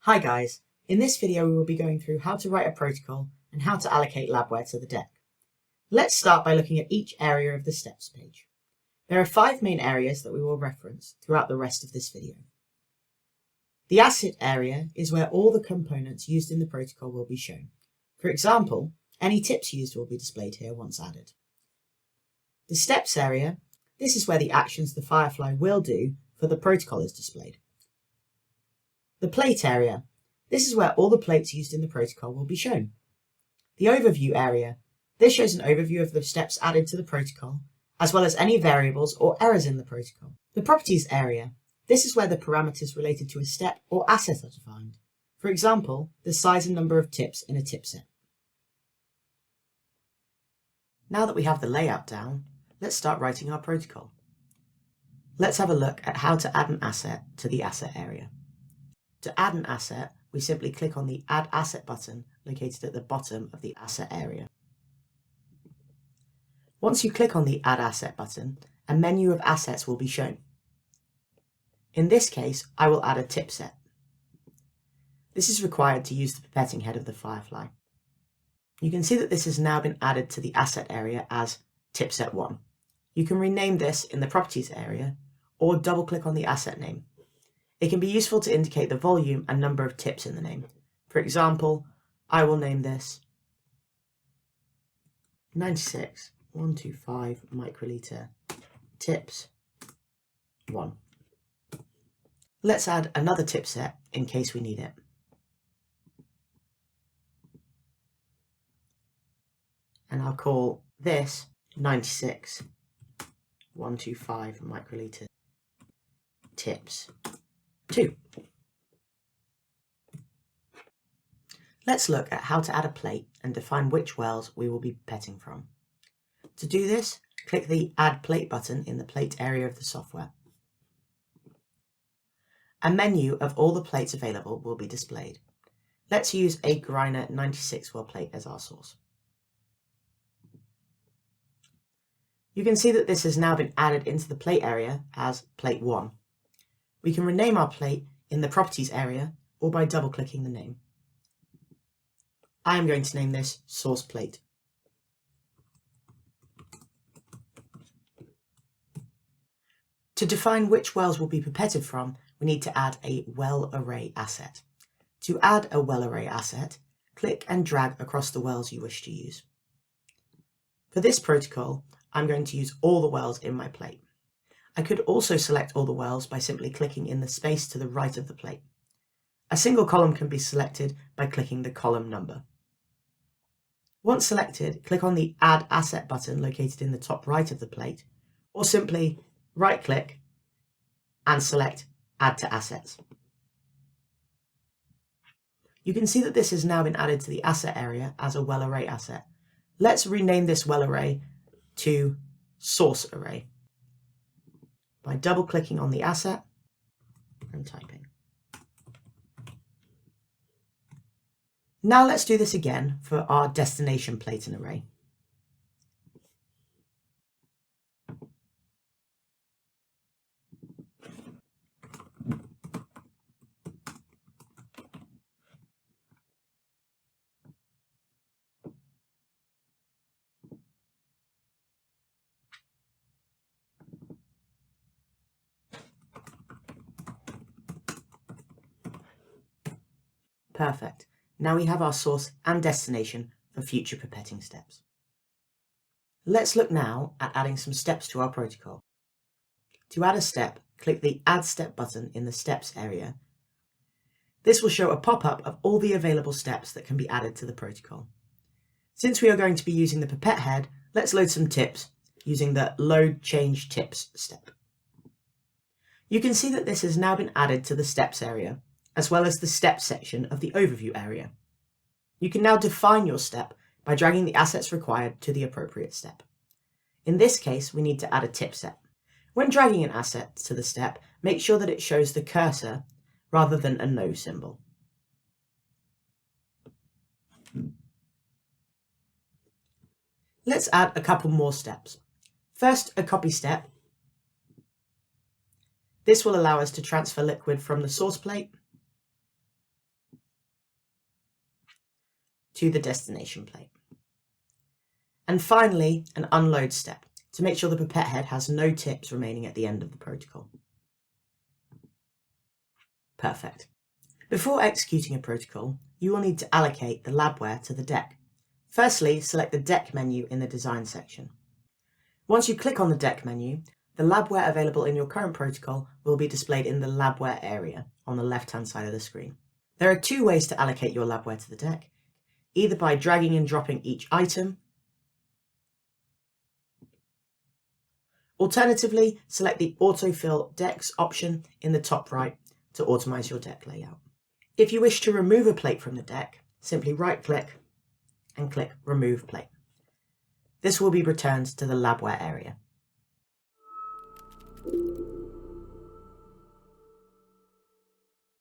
Hi guys, in this video we will be going through how to write a protocol and how to allocate labware to the deck. Let's start by looking at each area of the steps page. There are 5 main areas that we will reference throughout the rest of this video. The asset area is where all the components used in the protocol will be shown. For example, any tips used will be displayed here once added. The steps area, this is where the actions the firefly will do for the protocol is displayed. The plate area, this is where all the plates used in the protocol will be shown. The overview area, this shows an overview of the steps added to the protocol, as well as any variables or errors in the protocol. The properties area, this is where the parameters related to a step or asset are defined. For example, the size and number of tips in a tip set. Now that we have the layout down, let's start writing our protocol. Let's have a look at how to add an asset to the asset area. To add an asset, we simply click on the Add Asset button located at the bottom of the asset area. Once you click on the Add Asset button, a menu of assets will be shown. In this case, I will add a tip set. This is required to use the pipetting head of the firefly. You can see that this has now been added to the asset area as tip set 1. You can rename this in the properties area or double click on the asset name. It can be useful to indicate the volume and number of tips in the name. For example, I will name this 96.125 microliter tips 1. Let's add another tip set in case we need it. And I'll call this 96.125 microliter tips 2. Let's look at how to add a plate and define which wells we will be pipetting from. To do this, click the Add Plate button in the plate area of the software. A menu of all the plates available will be displayed. Let's use a Greiner 96 well plate as our source. You can see that this has now been added into the plate area as plate 1. We can rename our plate in the properties area or by double clicking the name. I am going to name this source plate. To define which wells will be pipetted from, we need to add a well array asset. To add a well array asset, click and drag across the wells you wish to use. For this protocol, I'm going to use all the wells in my plate. I could also select all the wells by simply clicking in the space to the right of the plate. A single column can be selected by clicking the column number. Once selected, click on the Add Asset button located in the top right of the plate, or simply right-click and select Add to Assets. You can see that this has now been added to the asset area as a well array asset. Let's rename this well array to Source Array by double-clicking on the asset and typing. Now let's do this again for our destination plate and array. Perfect. Now we have our source and destination for future pipetting steps. Let's look now at adding some steps to our protocol. To add a step, click the Add Step button in the Steps area. This will show a pop-up of all the available steps that can be added to the protocol. Since we are going to be using the pipette head, let's load some tips using the Load Change Tips step. You can see that this has now been added to the Steps area, as well as the Steps section of the Overview area. You can now define your step by dragging the assets required to the appropriate step. In this case, we need to add a tip set. When dragging an asset to the step, make sure that it shows the cursor rather than a no symbol. Let's add a couple more steps. First, a copy step. This will allow us to transfer liquid from the source plate to the destination plate. And finally, an unload step to make sure the pipette head has no tips remaining at the end of the protocol. Perfect. Before executing a protocol, you will need to allocate the labware to the deck. Firstly, select the deck menu in the design section. Once you click on the deck menu, the labware available in your current protocol will be displayed in the labware area on the left-hand side of the screen. There are two ways to allocate your labware to the deck, either by dragging and dropping each item. Alternatively, select the Autofill Decks option in the top right to automize your deck layout. If you wish to remove a plate from the deck, simply right-click and click Remove Plate. This will be returned to the labware area.